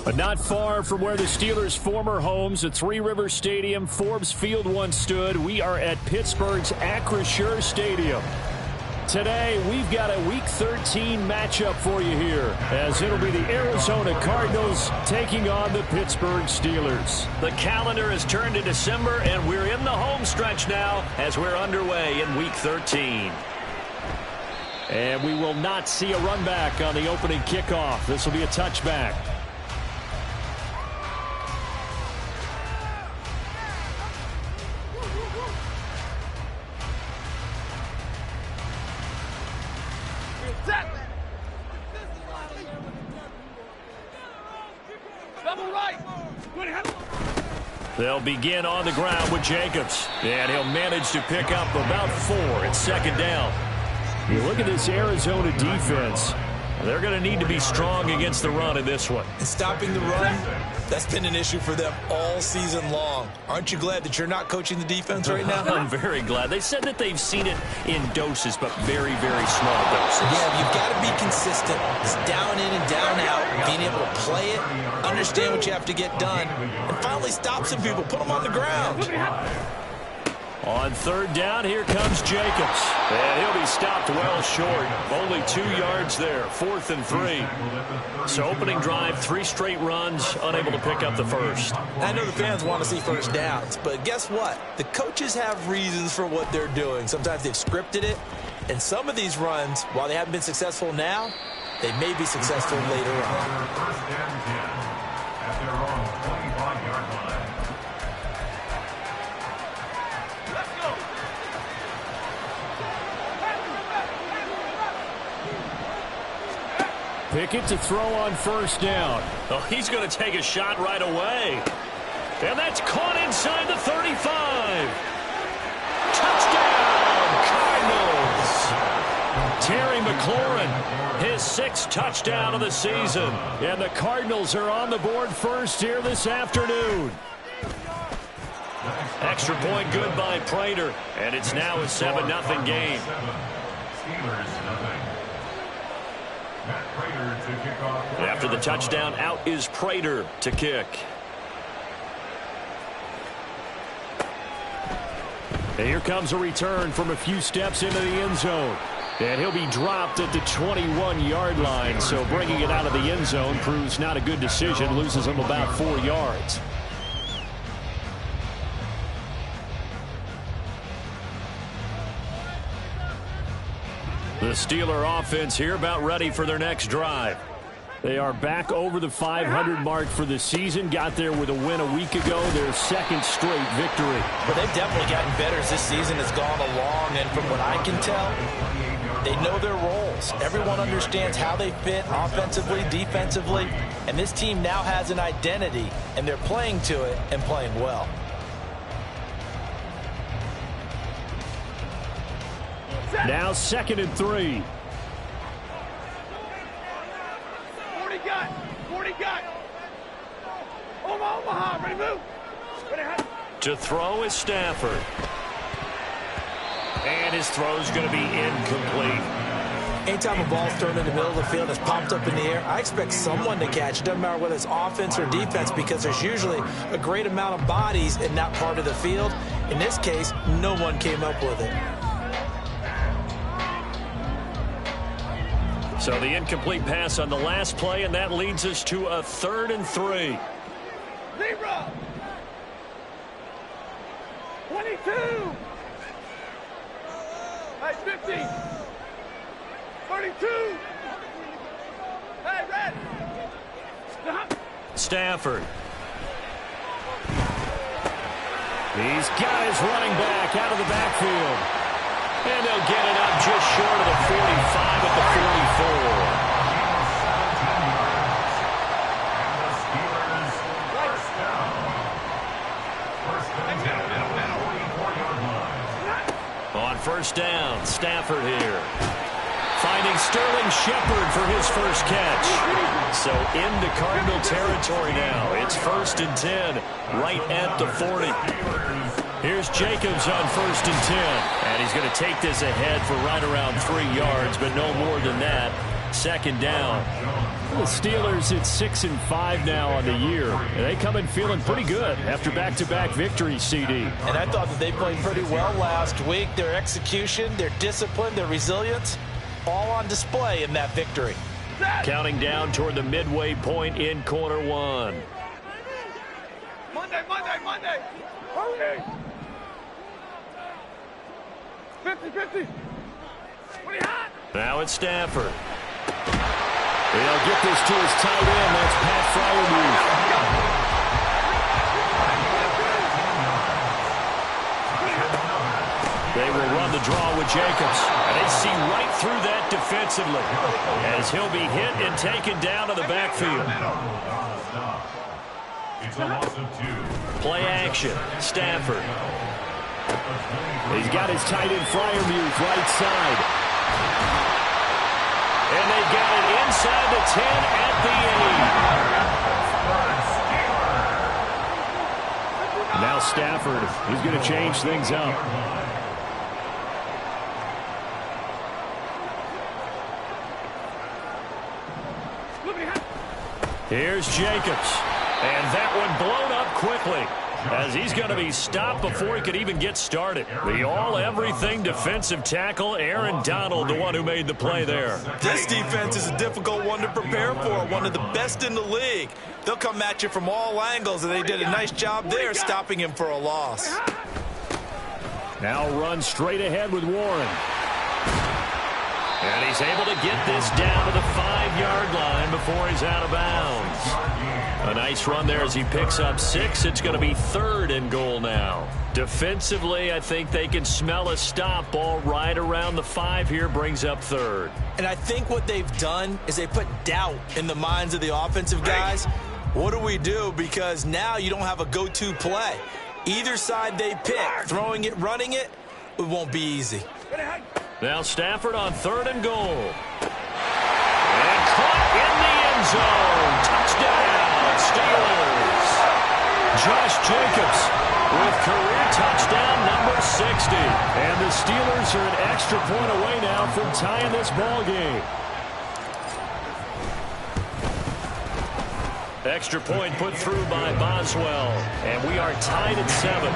But not far from where the Steelers' former homes at Three Rivers Stadium, Forbes Field once stood, we are at Pittsburgh's Acrisure Stadium. Today, we've got a Week 13 matchup for you here, as it'll be the Arizona Cardinals taking on the Pittsburgh Steelers. The calendar has turned to December, and we're in the home stretch now as we're underway in Week 13. And we will not see a run back on the opening kickoff. This will be a touchback. They'll begin on the ground with Jacobs, and he'll manage to pick up about 4 at second down. You look at this Arizona defense. They're going to need to be strong against the run in this one. And stopping the run, that's been an issue for them all season long. Aren't you glad that you're not coaching the defense right now? I'm very glad. They said that they've seen it in doses, but very, very small doses. Yeah, you've got to be consistent. It's down in and down out, being able to play it, understand what you have to get done, and finally stop some people, put them on the ground. On third down, here comes Jacobs. And he'll be stopped well short. Only 2 yards there, 4th and 3. So opening drive, 3 straight runs, unable to pick up the first. I know the fans want to see first downs, but guess what? The coaches have reasons for what they're doing. Sometimes they've scripted it, and some of these runs, while they haven't been successful now, they may be successful later on. At their own 25-yard line. Pickett to throw on first down. Oh, he's going to take a shot right away. And that's caught inside the 35. Touchdown, Cardinals. Terry McLaurin, his 6th touchdown of the season. And the Cardinals are on the board first here this afternoon. Extra point good by Prater. And it's now a 7-0 game. Steelers nothing. After the touchdown, out is Prater to kick. And here comes a return from a few steps into the end zone. And he'll be dropped at the 21-yard line. So bringing it out of the end zone proves not a good decision. Loses him about 4 yards. The Steeler offense here about ready for their next drive. They are back over the 500 mark for the season. Got there with a win a week ago, their 2nd straight victory. But they've definitely gotten better as this season has gone along, and from what I can tell, they know their roles. Everyone understands how they fit offensively, defensively, and this team now has an identity, and they're playing to it and playing well. Now 2nd and 3. 40 got. Omaha, ready move. To throw is Stafford. And his throw's going to be incomplete. Anytime a ball's thrown in the middle of the field, it's popped up in the air, I expect someone to catch it. Doesn't matter whether it's offense or defense, because there's usually a great amount of bodies in that part of the field. In this case, no one came up with it. So the incomplete pass on the last play, and that leads us to a 3rd and 3. 0. 22. Hey, 50. 32. Hey, red. Stafford. He's got his running back out of the backfield. And they'll get it up just short of the 45 at the 44. On first down, Stafford here. Finding Sterling Shepard for his first catch. So into Cardinal territory now. It's 1st and 10, right at the 40. Here's Jacobs on 1st and 10. And he's going to take this ahead for right around 3 yards, but no more than that. Second down. The Steelers at 6-5 now on the year. And they come in feeling pretty good after back-to-back victories, CD. And I thought that they played pretty well last week. Their execution, their discipline, their resilience, all on display in that victory. Counting down toward the midway point in quarter one. Monday. Hurry. 50. What are you hot? Now it's Stafford. They'll get this to his tight end. That's Pat Freiermuth. They will run the draw with Jacobs. And they see right through that defensively as he'll be hit and taken down to the backfield. It's a loss of 2. Play action. Stafford. He's got his tight end Freiermuth right side. And they got it inside the 10 at the 8. Now Stafford, he's going to change things up. Here's Jacobs. And that one blown up quickly, as he's going to be stopped before he could even get started. The all-everything defensive tackle, Aaron Donald, the one who made the play there. This defense is a difficult one to prepare for, one of the best in the league. They'll come at you from all angles, and they did a nice job there stopping him for a loss. Now run straight ahead with Warren. And he's able to get this down to the 5-yard line before he's out of bounds. A nice run there as he picks up 6. It's going to be 3rd and goal now. Defensively, I think they can smell a stop ball right around the 5 here, brings up 3rd. And I think what they've done is they put doubt in the minds of the offensive guys. What do we do? Because now you don't have a go-to play. Either side they pick, throwing it, running it, it won't be easy. Now Stafford on 3rd and goal. And caught in the end zone. Touchdown, Steelers. Josh Jacobs with career touchdown number 60. And the Steelers are an extra point away now from tying this ball game. Extra point put through by Boswell. And we are tied at 7.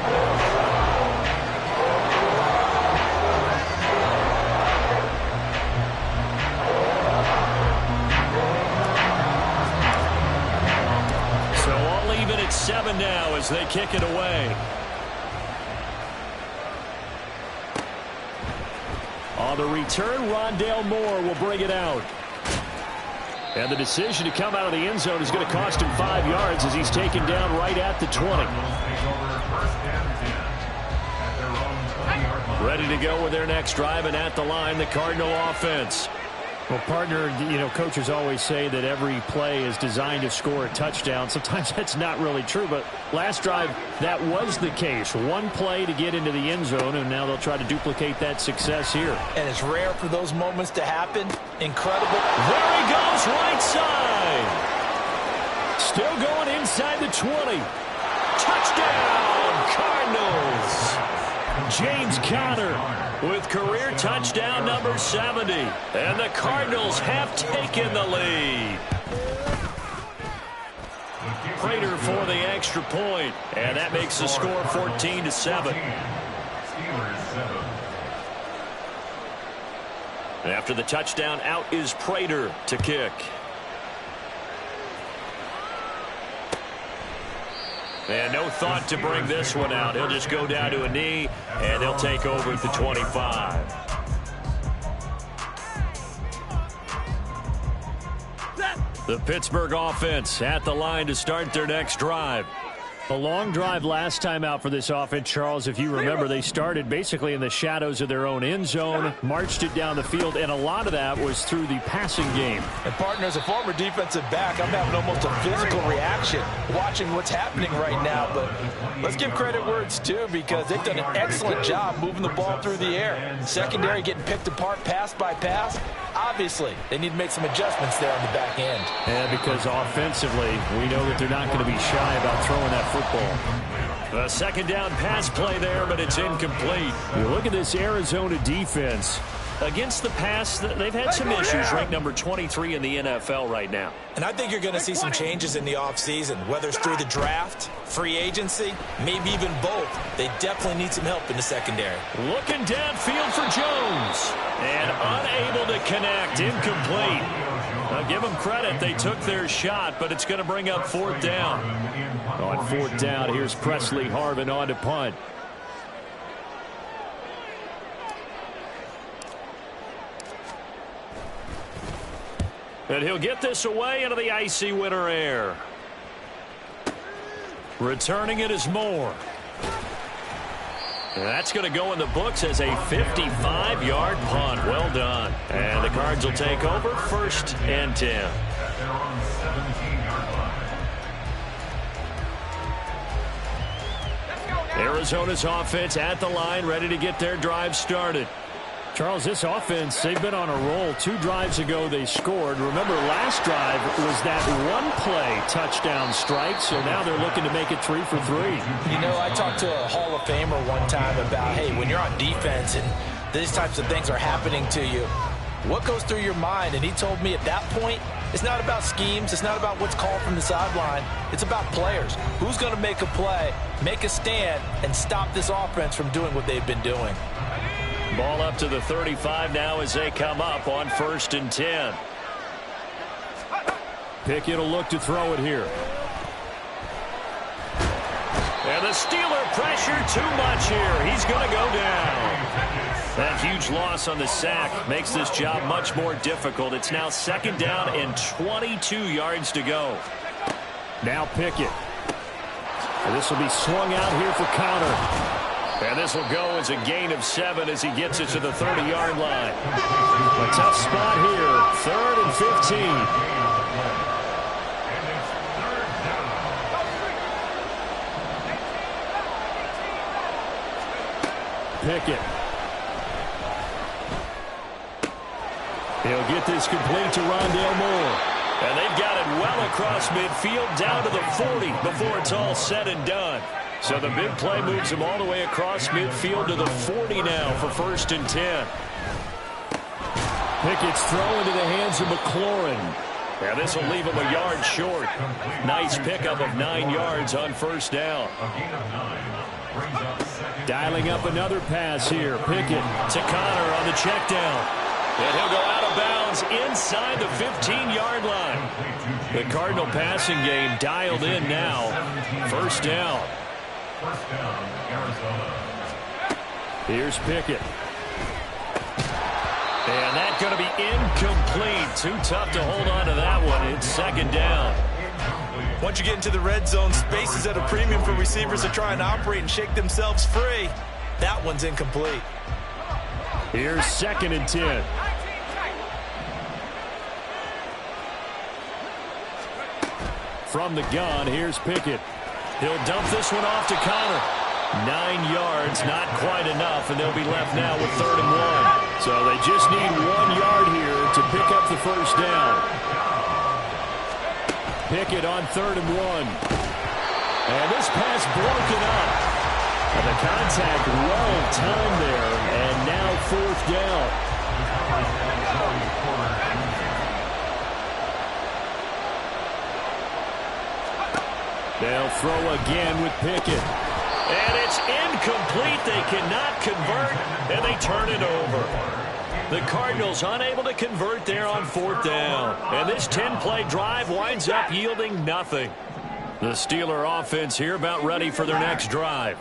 At 7 now as they kick it away. On the return, Rondale Moore will bring it out. And the decision to come out of the end zone is going to cost him 5 yards as he's taken down right at the 20. Ready to go with their next drive, and at the line, the Cardinal offense. Well, partner, coaches always say that every play is designed to score a touchdown. Sometimes that's not really true, but last drive, that was the case. One play to get into the end zone, and now they'll try to duplicate that success here. And it's rare for those moments to happen. Incredible. There he goes, right side. Still going inside the 20. Touchdown, Cardinals. James Conner with career touchdown number 70. And the Cardinals have taken the lead. Prater for the extra point. And that makes the score 14-7. After the touchdown, out is Prater to kick. And no thought to bring this one out. He'll just go down to a knee, and he'll take over at the 25. The Pittsburgh offense at the line to start their next drive. A long drive last time out for this offense, Charles. If you remember, they started basically in the shadows of their own end zone, marched it down the field, and a lot of that was through the passing game. And partner, as a former defensive back, I'm having almost a physical reaction watching what's happening right now. But let's give credit where it's due, because they've done an excellent job moving the ball through the air. Secondary getting picked apart pass by pass. Obviously, they need to make some adjustments there on the back end. Yeah, because offensively, we know that they're not going to be shy about throwing that football. A second down pass play there, but it's incomplete. You look at this Arizona defense. Against the pass, they've had some issues, ranked number 23 in the NFL right now. And I think you're going to see some changes in the offseason, whether it's through the draft, free agency, maybe even both. They definitely need some help in the secondary. Looking downfield for Jones. And unable to connect, incomplete. Now, give them credit, they took their shot, but it's going to bring up 4th down. On 4th down, here's Presley Harvin on to punt. And he'll get this away into the icy winter air. Returning it is Moore. And that's going to go in the books as a 55-yard punt. Well done. And the Cards will take over 1st and 10. Arizona's offense at the line, ready to get their drive started. Charles, this offense, they've been on a roll. 2 drives ago they scored. Remember, last drive was that one-play touchdown strike, so now they're looking to make it 3 for 3. You know, I talked to a Hall of Famer one time about, hey, when you're on defense and these types of things are happening to you, what goes through your mind? And he told me at that point, it's not about schemes. It's not about what's called from the sideline. It's about players. Who's going to make a play, make a stand, and stop this offense from doing what they've been doing? Ball up to the 35 now as they come up on 1st and 10. Pickett will look to throw it here. And the Steeler pressure too much here. He's going to go down. That huge loss on the sack makes this job much more difficult. It's now 2nd down and 22 yards to go. Now Pickett. And this will be swung out here for Connor. And this will go as a gain of 7 as he gets it to the 30-yard line. A tough spot here. 3rd and 15. Pickett. He'll get this complete to Rondale Moore. And they've got it well across midfield down to the 40 before it's all said and done. So the big play moves him all the way across midfield to the 40 now for 1st and 10. Pickett's throw into the hands of McLaurin. And this will leave him a yard short. Nice pickup of 9 yards on 1st down. Dialing up another pass here. Pickett to Connor on the check down. And he'll go out of bounds inside the 15-yard line. The Cardinal passing game dialed in now. 1st down. Here's Pickett. And that's going to be incomplete. Too tough to hold on to that one. It's 2nd down. Once you get into the red zone, space is at a premium for receivers to try and operate and shake themselves free. That one's incomplete. Here's 2nd and 10. From the gun, here's Pickett. He'll dump this one off to Connor. 9 yards, not quite enough, and they'll be left now with 3rd and 1. So they just need 1 yard here to pick up the 1st down. Pickett on 3rd and 1. And this pass broken up. And the contact well timed there, and now 4th down. They'll throw again with Pickett. And it's incomplete. They cannot convert, and they turn it over. The Cardinals unable to convert there on 4th down. And this 10-play drive winds up yielding nothing. The Steeler offense here about ready for their next drive.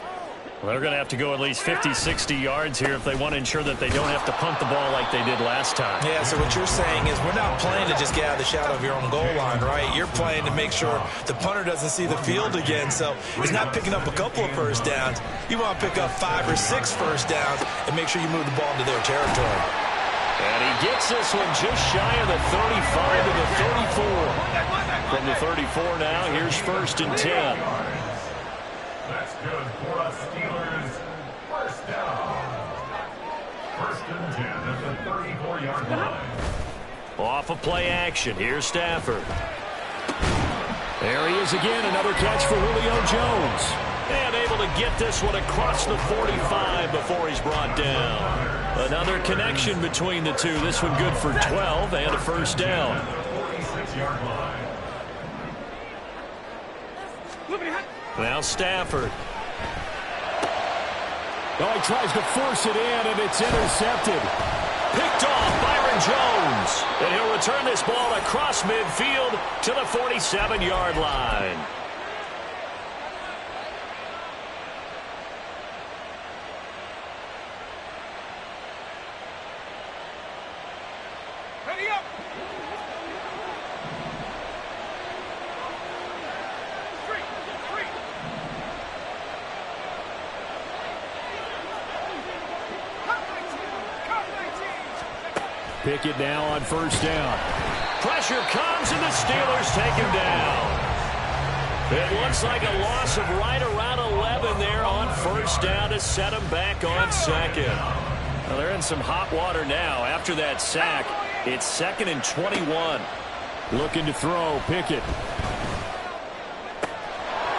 Well, they're going to have to go at least 50, 60 yards here if they want to ensure that they don't have to punt the ball like they did last time. Yeah, so what you're saying is we're not playing to just get out of the shadow of your own goal line, right? You're playing to make sure the punter doesn't see the field again. So it's not picking up a couple of 1st downs. You want to pick up 5 or 6 1st downs and make sure you move the ball into their territory. And he gets this one just shy of the 35 to the 34. From the 34 now, here's 1st and 10. That's good for us Steelers. 1st down. 1st and 10 at the 34-yard line. Off of play action. Here's Stafford. There he is again. Another catch for Julio Jones. And able to get this one across the 45 before he's brought down. Another connection between the two. This one good for 12 and a first down. 46-yard line. Now Stafford. Oh, he tries to force it in, and it's intercepted. Picked off Byron Jones. And he'll return this ball across midfield to the 47-yard line. Ready up. Pickett now on first down. Pressure comes, and the Steelers take him down. It looks like a loss of right around 11 there on first down to set him back on second. Well, they're in some hot water now. After that sack, it's 2nd and 21. Looking to throw, Pickett.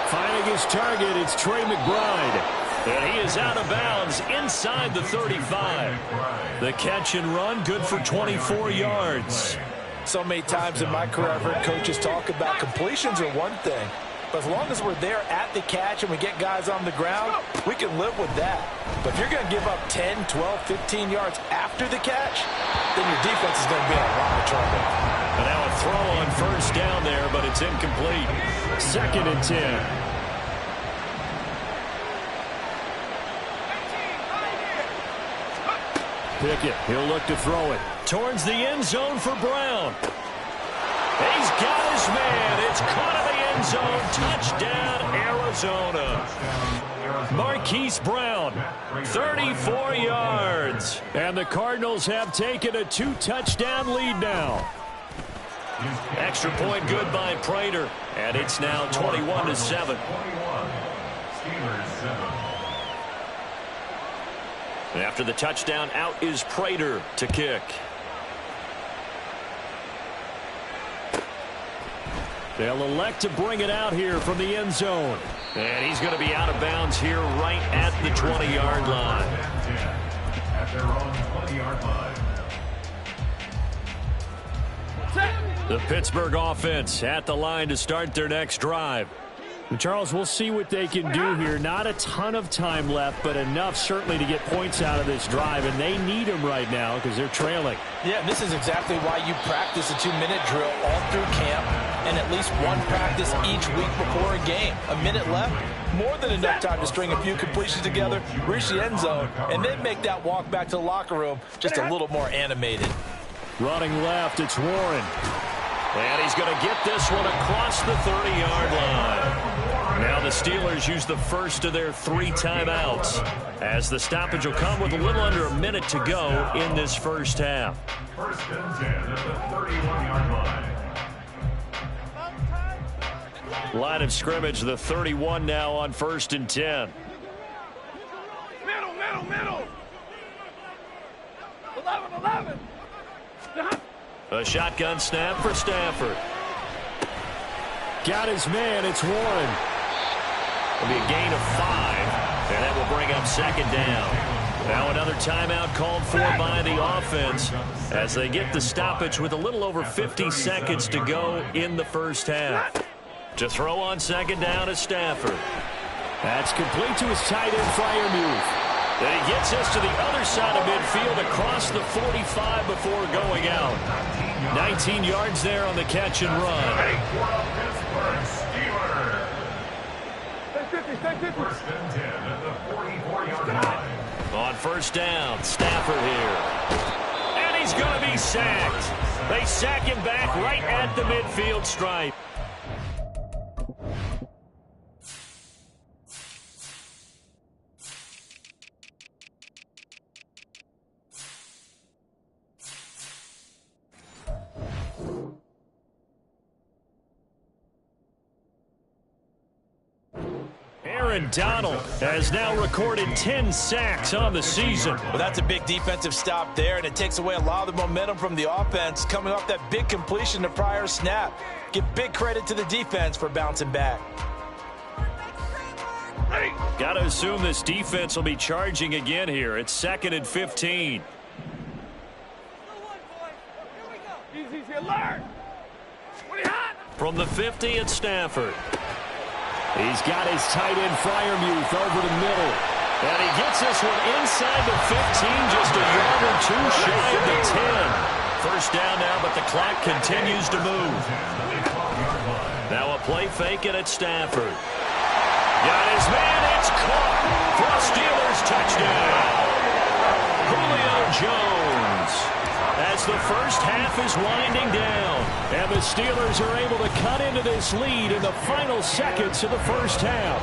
Finding his target, it's Trey McBride. And he is out of bounds inside the 35. The catch and run, good for 24 yards. So many times in my career, I've heard coaches talk about completions are one thing. But as long as we're there at the catch and we get guys on the ground, we can live with that. But if you're going to give up 10, 12, 15 yards after the catch, then your defense is going to be in a lot of trouble. And now a throw on first down there, but it's incomplete. 2nd and 10. Pickett, he'll look to throw it. Towards the end zone for Brown. He's got his man. It's caught in the end zone. Touchdown, Arizona. Marquise Brown, 34 yards. And the Cardinals have taken a 2-touchdown lead now. Extra point good by Prater. And it's now 21-7. Steelers 7. After the touchdown, out is Prater to kick. They'll elect to bring it out here from the end zone. And he's going to be out of bounds here right at the 20-yard line. At their own 20-yard line. The Pittsburgh offense at the line to start their next drive. And Charles, we'll see what they can do here. Not a ton of time left, but enough certainly to get points out of this drive, and they need them right now because they're trailing. Yeah, and this is exactly why you practice a 2-minute drill all through camp and at least one practice each week before a game. A minute left, more than enough time to string a few completions together, reach the end zone, and then make that walk back to the locker room just a little more animated. Running left, it's Warren. And he's going to get this one across the 30-yard line. Now the Steelers use the first of their 3 timeouts, as the stoppage will come with a little under a minute to go in this first half. 1st and 10 at the 31-yard line. Line of scrimmage, the 31 now on 1st and 10. Middle. 11. A shotgun snap for Stafford. Got his man, it's Warren. It'll be a gain of 5, and that will bring up 2nd down. Now another timeout called for by the offense as they get the stoppage with a little over 50 seconds to go in the first half. To throw on 2nd down is Stafford. That's complete to his tight end Freiermuth. And he gets us to the other side of midfield across the 45 before going out. 19 yards there on the catch and run. Stay 50. 1st and 10 at the 44-yard line. On first down, Stafford here. And he's going to be sacked. They sack him back right at the midfield stripe. Aaron Donald has now recorded 10 sacks on the season. Well, that's a big defensive stop there, and it takes away a lot of the momentum from the offense coming off that big completion the prior snap. Give big credit to the defense for bouncing back. Ready. Got to assume this defense will be charging again here. It's 2nd and 15. Easy, alert. What are you hot? From the 50, it's Stafford. He's got his tight end Fryermuth over the middle. And he gets this one inside the 15, just a yard or two shy of the 10. First down now, but the clock continues to move. Now a play fake, and it's Stafford. Got his man, it's caught for a Steelers touchdown. Julio Jones, as the first half is winding down. And the Steelers are able to cut into this lead in the final seconds of the first half.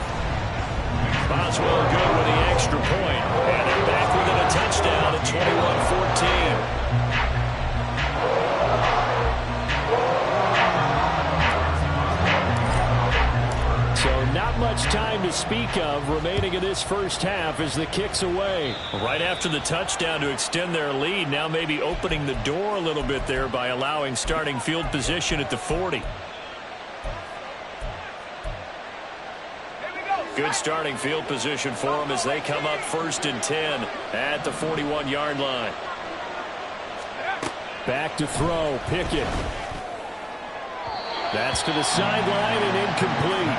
Boswell good with the extra point. And they're back within a touchdown at 21-14. So not much time to speak of remaining in this first half as the kick's away. Right after the touchdown to extend their lead, now maybe opening the door a little bit there by allowing starting field position at the 40. Good starting field position for them as they come up 1st and 10 at the 41-yard line. Back to throw, Pickett. That's to the sideline and incomplete.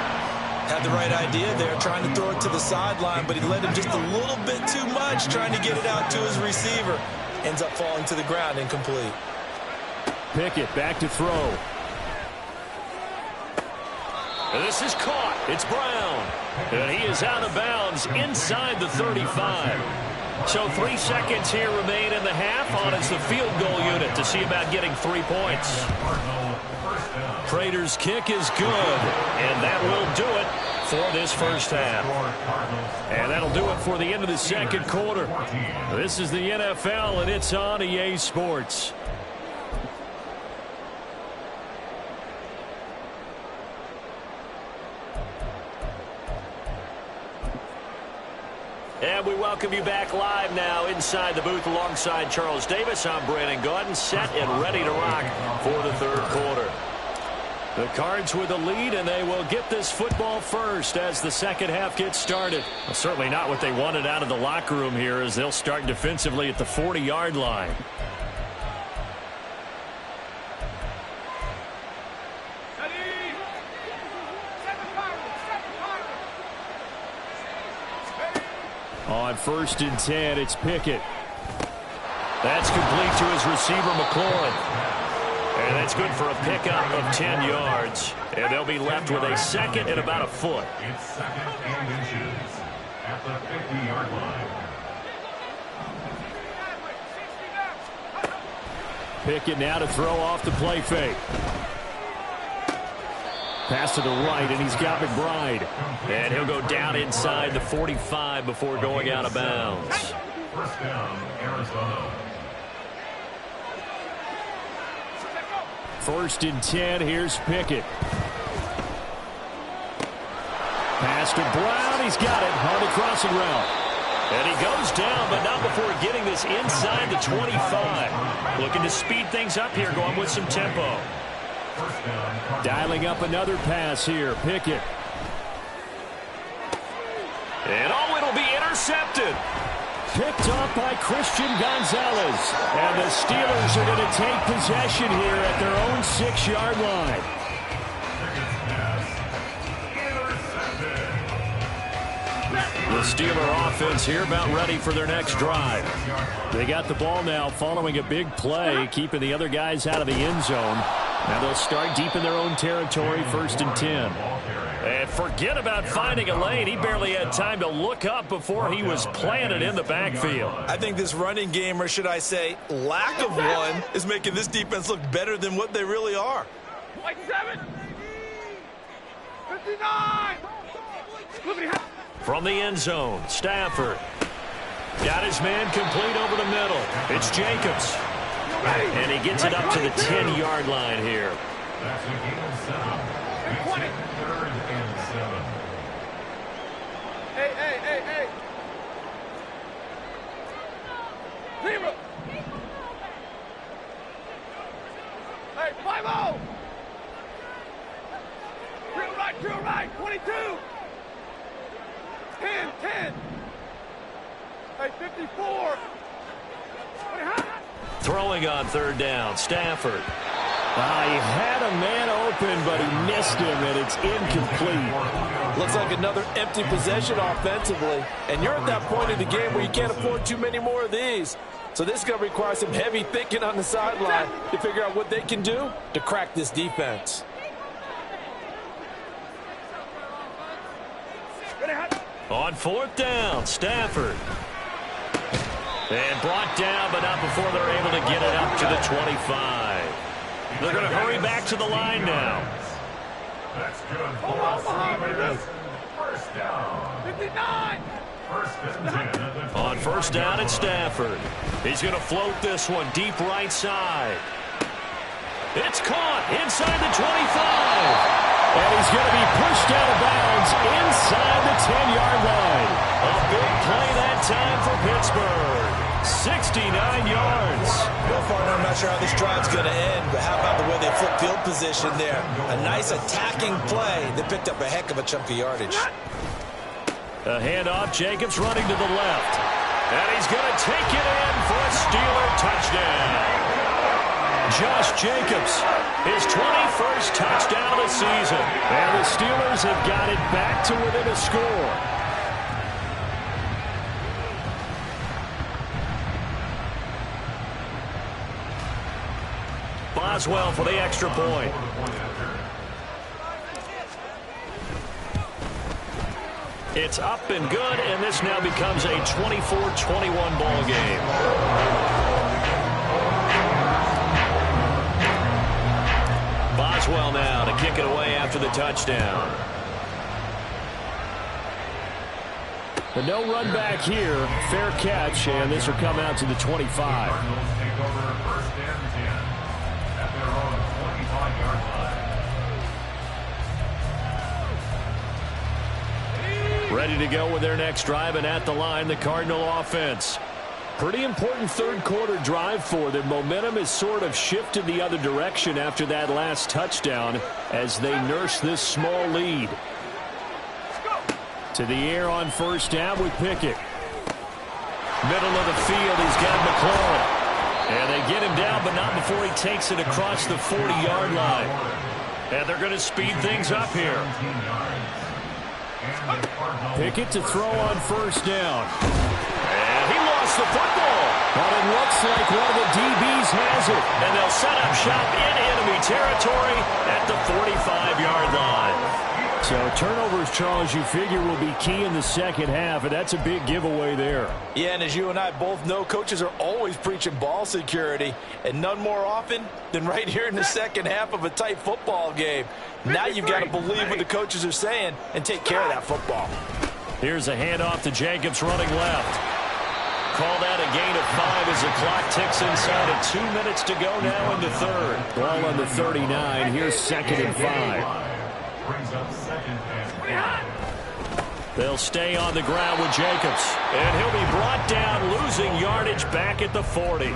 Had the right idea there, trying to throw it to the sideline, but he led him just a little bit too much, trying to get it out to his receiver. Ends up falling to the ground, incomplete. Pickett back to throw. This is caught. It's Brown. And he is out of bounds inside the 35. So 3 seconds here remain in the half on as the field goal unit to see about getting 3 points. Prater's kick is good, and that will do it for this first half. And that'll do it for the end of the second quarter. This is the NFL, and it's on EA Sports. And we welcome you back live now inside the booth alongside Charles Davis. I'm Brandon Gaudin, set and ready to rock for the third quarter. The Cards with the lead, and they will get this football first as the second half gets started. Well, certainly not what they wanted out of the locker room here as they'll start defensively at the 40-yard line. On 1st and 10, it's Pickett. That's complete to his receiver, McLaurin. And that's good for a pickup of 10 yards. And they'll be left with a second and about a foot. It's 2nd and inches at the 50-yard line. Pickett now to throw off the play fake. Pass to the right, and he's got McBride. And he'll go down inside the 45 before going out of bounds. First down, Arizona. 1st and 10, here's Pickett. Pass to Brown, he's got it on the crossing route. And he goes down, but not before getting this inside the 25. Looking to speed things up here, going with some tempo. Dialing up another pass here, Pickett. And oh, it'll be intercepted. Picked off by Christian Gonzalez. And the Steelers are going to take possession here at their own 6-yard line. The Steeler offense here about ready for their next drive. They got the ball now following a big play, keeping the other guys out of the end zone. Now they'll start deep in their own territory, 1st and 10. And forget about finding a lane. He barely had time to look up before he was planted in the backfield. I think this running game, or should I say lack of one, is making this defense look better than what they really are. 27, 59. From the end zone, Stafford. Got his man complete over the middle. It's Jacobs. And he gets it up to the 10-yard line here. That's a gain of 7. It's 3rd and 7. Hey. Zero. Hey, 5-0. To your right, 22. 10. Hey, 54. Throwing on third down, Stafford. He had a man open, but he missed him, and it's incomplete. Looks like another empty possession offensively. And you're at that point in the game where you can't afford too many more of these. So this is going to require some heavy thinking on the sideline to figure out what they can do to crack this defense. On fourth down, Stafford. And brought down, but not before they're able to get it up to the 25. They're going to hurry back to the line now. That's good for first down. 59. First and 10 at the 25. On first down at Stafford. He's going to float this one deep right side. It's caught inside the 25. And he's going to be pushed out of bounds inside the 10-yard line. A big play that time for Pittsburgh. 69 yards. Well, partner, I'm not sure how this drive's going to end, but how about the way they flip field position there? A nice attacking play that picked up a heck of a chunk of yardage. A handoff, Jacobs running to the left. And he's going to take it in for a Steeler touchdown. Josh Jacobs, his 21st touchdown of the season. And the Steelers have got it back to within a score. Boswell for the extra point. It's up and good, and this now becomes a 24-21 ball game. Boswell now to kick it away after the touchdown. But no run back here. Fair catch, and this will come out to the 25. Cardinals take over first and 10 at their own 25-yard line. Ready to go with their next drive, and at the line, the Cardinal offense. Pretty important third-quarter drive for them. Momentum has sort of shifted the other direction after that last touchdown as they nurse this small lead. To the air on first down with Pickett. Middle of the field, he's got McLaurin. And they get him down, but not before he takes it across the 40-yard line. And they're going to speed things up here. Pickett to throw on first down. And he lost the football. But it looks like one of the DBs has it. And they'll set up shop in enemy territory at the 45-yard line. So turnovers, Charles, you figure will be key in the second half, and that's a big giveaway there. Yeah, and as you and I both know, coaches are always preaching ball security, and none more often than right here in the second half of a tight football game. Now you've got to believe what the coaches are saying and take care of that football. Here's a handoff to Jacobs running left. Call that a gain of 5 as the clock ticks inside of 2 minutes to go now in the third. Ball on the 39. Here's second and 5. Brings up second and 10. They'll stay on the ground with Jacobs. And he'll be brought down, losing yardage back at the 40.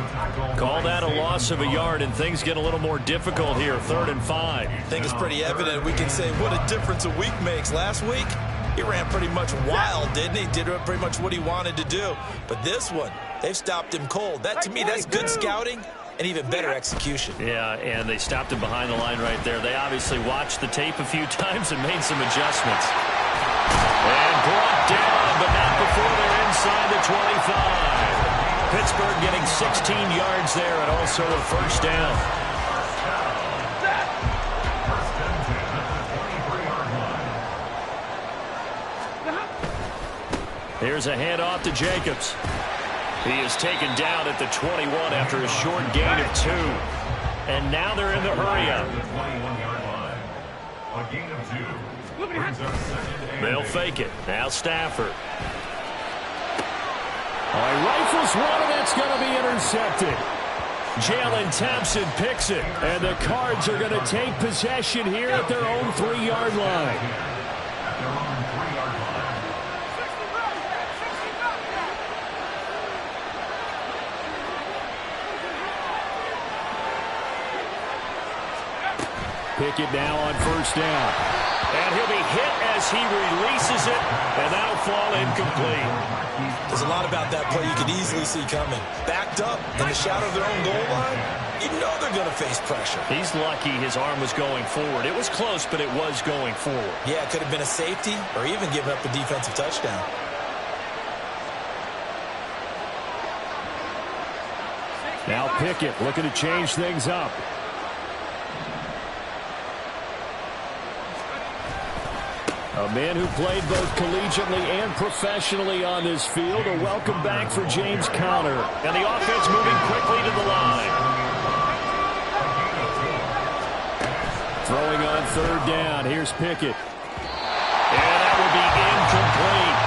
Call that a loss of a yard, and things get a little more difficult here. 3rd and 5. I think it's pretty evident. We can say what a difference a week makes. Last week, he ran pretty much wild, didn't he? Did pretty much what he wanted to do. But this one, they've stopped him cold. That, to me, that's good scouting and even better execution. Yeah, and they stopped him behind the line right there. They obviously watched the tape a few times and made some adjustments. And brought down, but not before they're inside the 25. Pittsburgh getting 16 yards there and also a first down. First and 10 at the 23-yard line. Here's a handoff to Jacobs. He is taken down at the 21 after a short gain of 2. And now they're in the hurry-up. The 21-yard line. A gain of 2. Brings up second and They'll 8. fake it. Now Stafford. He rifles one, and that's going to be intercepted. Jalen Thompson picks it. And the Cards are going to take possession here at their own 3-yard line. At their own 3-yard line. Pickett now on first down. And he'll be hit as he releases it, and that'll fall incomplete. There's a lot about that play you could easily see coming. Backed up in the shadow of their own goal line, you know they're going to face pressure. He's lucky his arm was going forward. It was close, but it was going forward. Yeah, it could have been a safety or even given up a defensive touchdown. Now Pickett looking to change things up. A man who played both collegiately and professionally on this field. A welcome back for James Conner. And the offense moving quickly to the line. Throwing on third down. Here's Pickett. And that will be incomplete.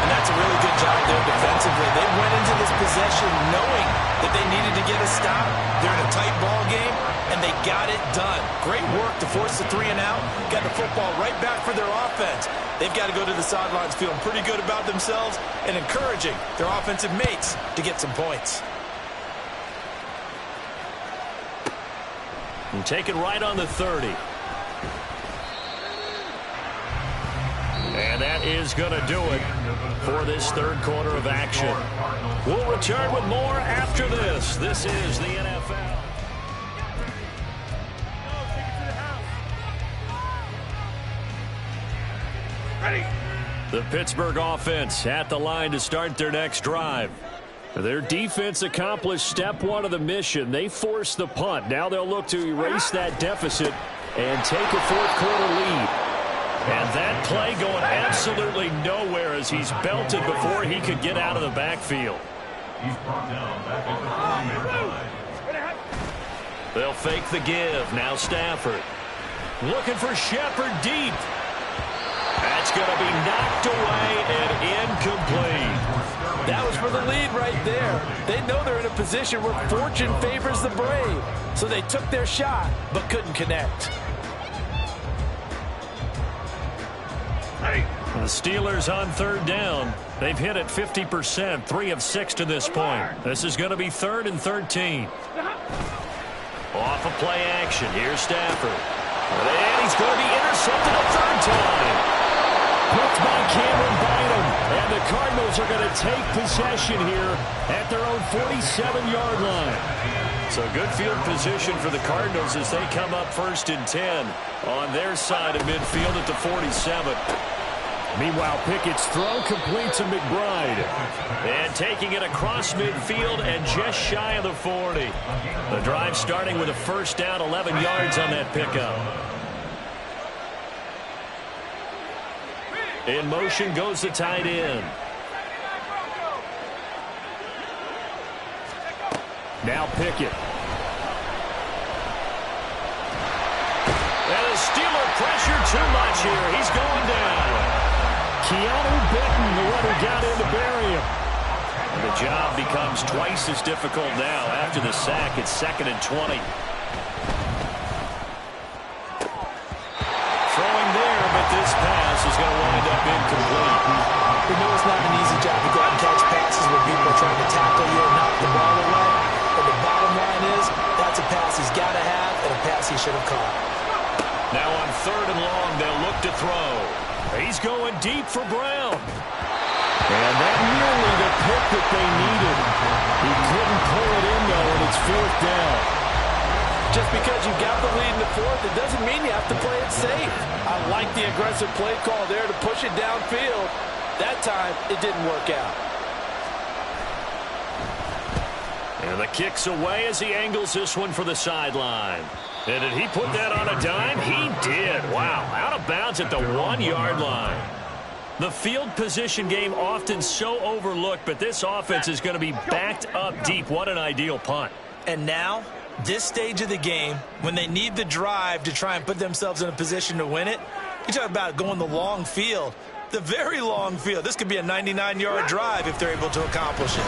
And that's a really good job there defensively. They went into this possession knowing that they needed to get a stop. They're in a tight ball game, and they got it done. Great work to force the 3 and out. Got the football right back for their offense. They've got to go to the sidelines feeling pretty good about themselves and encouraging their offensive mates to get some points. And take it right on the 30. And that is going to do it for this third quarter of action. We'll return with more after this. This is the NFL. Ready. The Pittsburgh offense at the line to start their next drive. Their defense accomplished step 1 of the mission. They forced the punt. Now they'll look to erase that deficit and take a fourth quarter lead. And that play going absolutely nowhere as he's belted before he could get out of the backfield. He's brought down back at the 30-yard line. They'll fake the give. Now Stafford. Looking for Shepard deep. That's going to be knocked away and incomplete. That was for the lead right there. They know they're in a position where fortune favors the brave. So they took their shot, but couldn't connect. The Steelers on third down. They've hit it 50%, 3 of 6 to this point. This is going to be 3rd and 13. Off of play action. Here's Stafford. And he's going to be intercepted a third time. Picked by Cameron Bynum. And the Cardinals are going to take possession here at their own 47-yard line. So good field position for the Cardinals as they come up 1st and 10 on their side of midfield at the 47. Meanwhile, Pickett's throw complete to McBride. And taking it across midfield and just shy of the 40. The drive starting with a first down, 11 yards on that pickup. In motion goes the tight end. Now Pickett. And the Steeler pressure too much here. He's going down. Keanu Benton, the one who got in to bury him. And the job becomes twice as difficult now. After the sack, it's 2nd and 20. Throwing there, but this pass is going to wind up incomplete. We know it's not an easy job to go out and catch passes when people are trying to tackle you and knock the ball away. But the bottom line is, that's a pass he's got to have and a pass he should have caught. Now on 3rd and long, they'll look to throw. He's going deep for Brown. And that nearly the pick that they needed. He couldn't pull it in, though, and it's 4th down. Just because you got the lead in the 4th, it doesn't mean you have to play it safe. I like the aggressive play call there to push it downfield. That time, it didn't work out. And the kick's away as he angles this one for the sideline. And did he put that on a dime? He did. Wow, out of bounds at the 1-yard line. The field position game often so overlooked, but this offense is going to be backed up deep. What an ideal punt. And now, this stage of the game, when they need the drive to try and put themselves in a position to win it, you talk about going the long field, the very long field. This could be a 99-yard drive if they're able to accomplish it.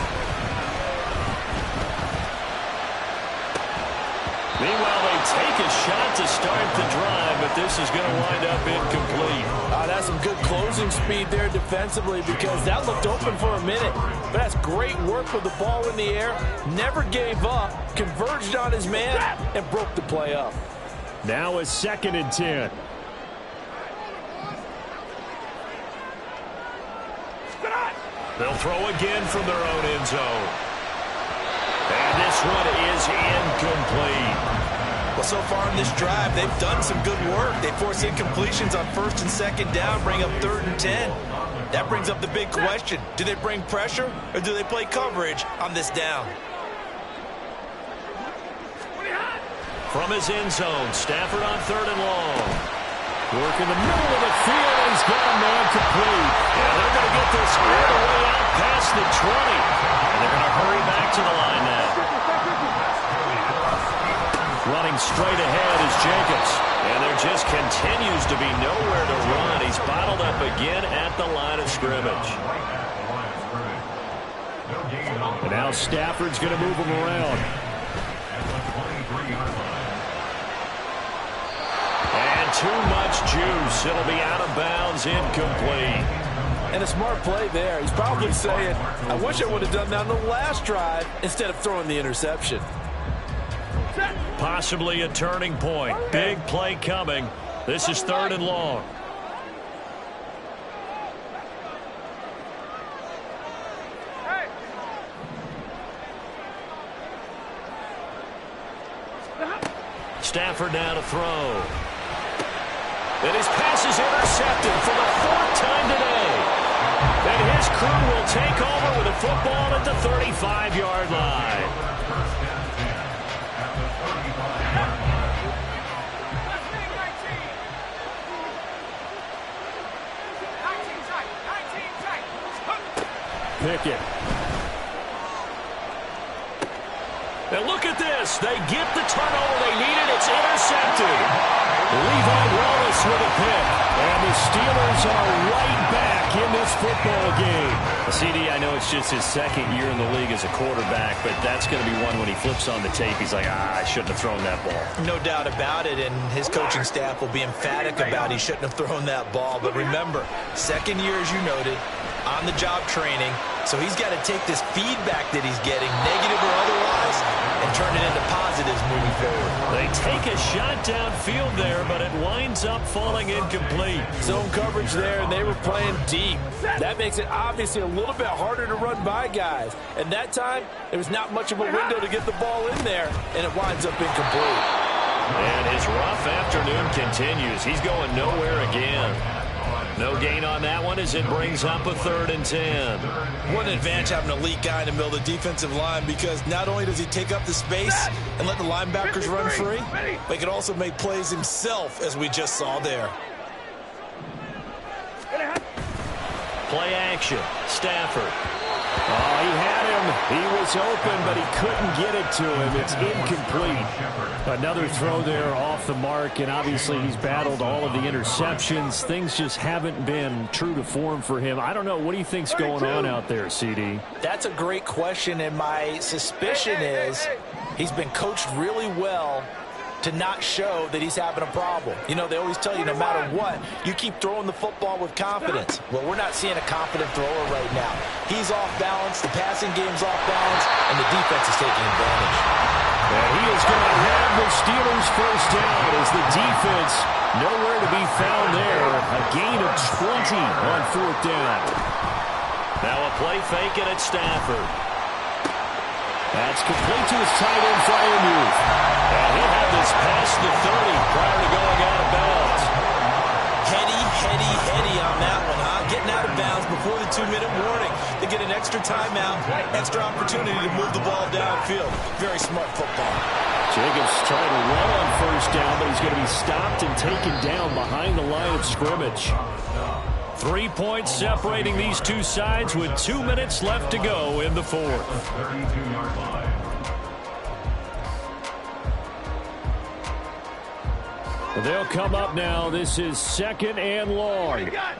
Meanwhile, they take a shot to start the drive, but this is going to wind up incomplete. That's some good closing speed there defensively because that looked open for a minute. But that's great work with the ball in the air. Never gave up, converged on his man, and broke the play up. Now a 2nd and 10. They'll throw again from their own end zone. And this one is incomplete. Well, so far in this drive, they've done some good work. They force incompletions on 1st and 2nd down, bring up 3rd and 10. That brings up the big question. Do they bring pressure or do they play coverage on this down? From his end zone, Stafford on 3rd and long. Work in the middle of the field, and he's got a man complete. And they're going to get this all the way out past the 20. And they're going to hurry back to the line now. Running straight ahead is Jacobs. And there just continues to be nowhere to run. He's bottled up again at the line of scrimmage. And now Stafford's going to move him around. And too much juice. It'll be out of bounds, incomplete. And a smart play there. He's probably saying, I wish I would have done that on the last drive instead of throwing the interception. Possibly a turning point. Big play coming. This is 3rd and long. Stafford now to throw. And his pass is intercepted for the 4th time today. And his crew will take over with a football at the 35-yard line. Pickett. And look at this. They get the turnover they needed. It's intercepted. Levi Wallace with a pick. And the Steelers are right back in this football game. CD, I know it's just his 2nd year in the league as a quarterback, but that's going to be one when he flips on the tape. He's like, I shouldn't have thrown that ball. No doubt about it, and his coaching staff will be emphatic about he shouldn't have thrown that ball. But remember, 2nd year, as you noted, on-the-job training. So he's got to take this feedback that he's getting, negative or otherwise, and turn it into positives moving forward. They take a shot downfield there, but it winds up falling incomplete. Zone coverage there, and they were playing deep. That makes it obviously a little bit harder to run by guys. And that time, there was not much of a window to get the ball in there, and it winds up incomplete. And his rough afternoon continues. He's going nowhere again. No gain on that one as it brings up a 3rd and 10. What an advantage having an elite guy in the middle of the defensive line, because not only does he take up the space and let the linebackers run free, but he can also make plays himself, as we just saw there. Play action. Stafford. Oh, he had him. He was open, but he couldn't get it to him. It's incomplete. Another throw there off the mark, and obviously he's battled all of the interceptions. Things just haven't been true to form for him. I don't know. What do you think's going on out there, CD? That's a great question, and my suspicion is he's been coached really well to not show that he's having a problem. You know, they always tell you no matter what, you keep throwing the football with confidence. Well, we're not seeing a confident thrower right now. He's off balance, the passing game's off balance, and the defense is taking advantage. And he is going to have the Steelers first down as the defense nowhere to be found there. A gain of 20 on 4th down. Now a play fake and it's Stafford. That's complete to his tight end, Freiermuth. And he'll have this past the 30 prior to going out of bounds. Heady on that one, huh? Getting out of bounds before the 2-minute warning. They get an extra timeout, extra opportunity to move the ball downfield. Very smart football. Jacobs trying to run on 1st down, but he's going to be stopped and taken down behind the line of scrimmage. 3 points separating these two sides with 2 minutes left to go in the 4th. They'll come up now. This is 2nd and long. 40 got.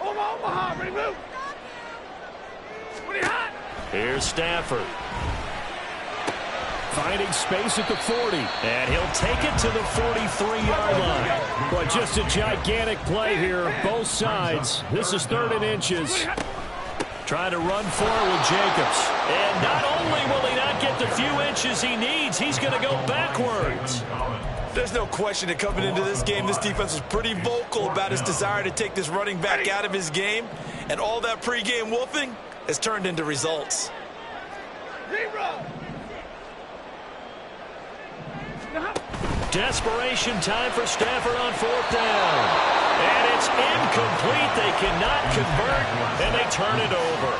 Omaha, ready move. 20 hot. Here's Stafford. Finding space at the 40. And he'll take it to the 43-yard line. But just a gigantic play here, both sides. This is 3rd and inches. Trying to run forward with Jacobs. And not only will he not get the few inches he needs, he's going to go backwards. There's no question that coming into this game, this defense was pretty vocal about its desire to take this running back out of his game. And all that pregame wolfing has turned into results. Desperation time for Stafford on 4th down. And it's incomplete. They cannot convert, and they turn it over.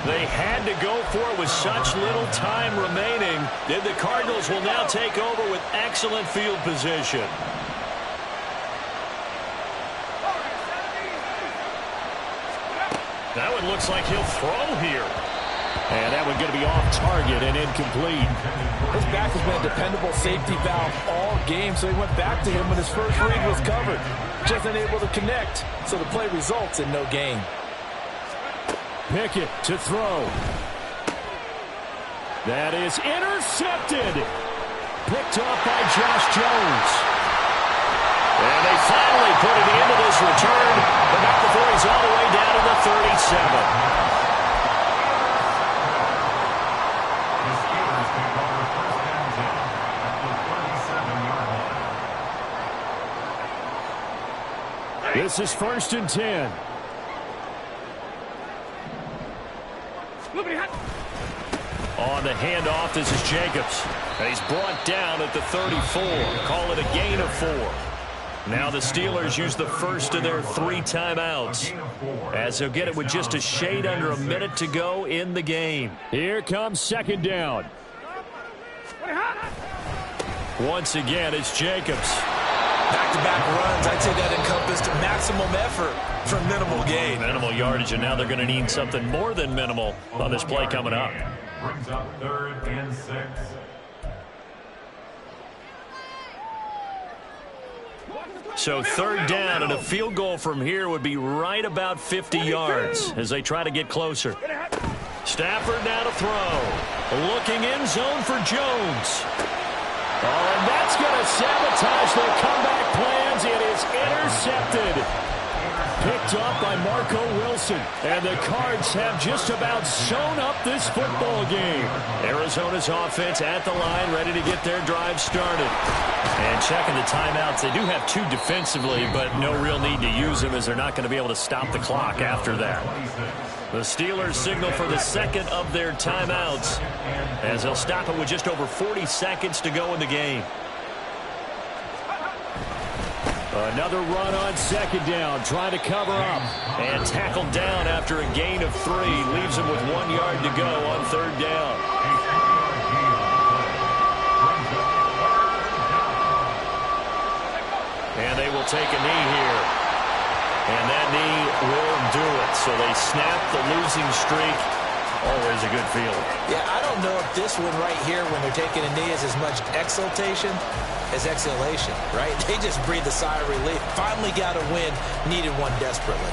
They had to go for it with such little time remaining. Then the Cardinals will now take over with excellent field position. That one looks like he'll throw here. And that one going to be off target and incomplete. His back has been a dependable safety valve all game, so he went back to him when his first read was covered. Just unable to connect, so the play results in no gain. Pickett to throw. That is intercepted. Picked off by Josh Jones. And they finally put it into this return, but not before he's all the way down to the 37. This is 1st and 10. On the handoff, this is Jacobs. And he's brought down at the 34. Call it a gain of 4. Now the Steelers use the first of their 3 timeouts, as they'll get it with just a shade under a minute to go in the game. Here comes 2nd down. Once again, it's Jacobs. Back-to-back runs, I'd say that encompassed maximum effort for minimal gain. Minimal yardage, and now they're going to need something more than minimal on this play coming up. Brings up 3rd and 6. So 3rd down, and a field goal from here would be right about 50 yards as they try to get closer. Stafford now to throw. Looking in zone for Jones. Oh, and that's going to sabotage their comeback plans. It is intercepted. Picked up by Marco Wilson. And the Cards have just about sewn up this football game. Arizona's offense at the line, ready to get their drive started. And checking the timeouts. They do have 2 defensively, but no real need to use them as they're not going to be able to stop the clock after that. The Steelers signal for the 2nd of their timeouts as they'll stop it with just over 40 seconds to go in the game. Another run on 2nd down, trying to cover up. And tackled down after a gain of 3. Leaves him with 1 yard to go on 3rd down. And they will take a knee here. And that knee will do it. So they snap the losing streak. Always a good feeling. Yeah, I don't know if this one right here, when they're taking a knee, is as much exultation as exhalation, right? They just breathe a sigh of relief. Finally got a win, needed one desperately.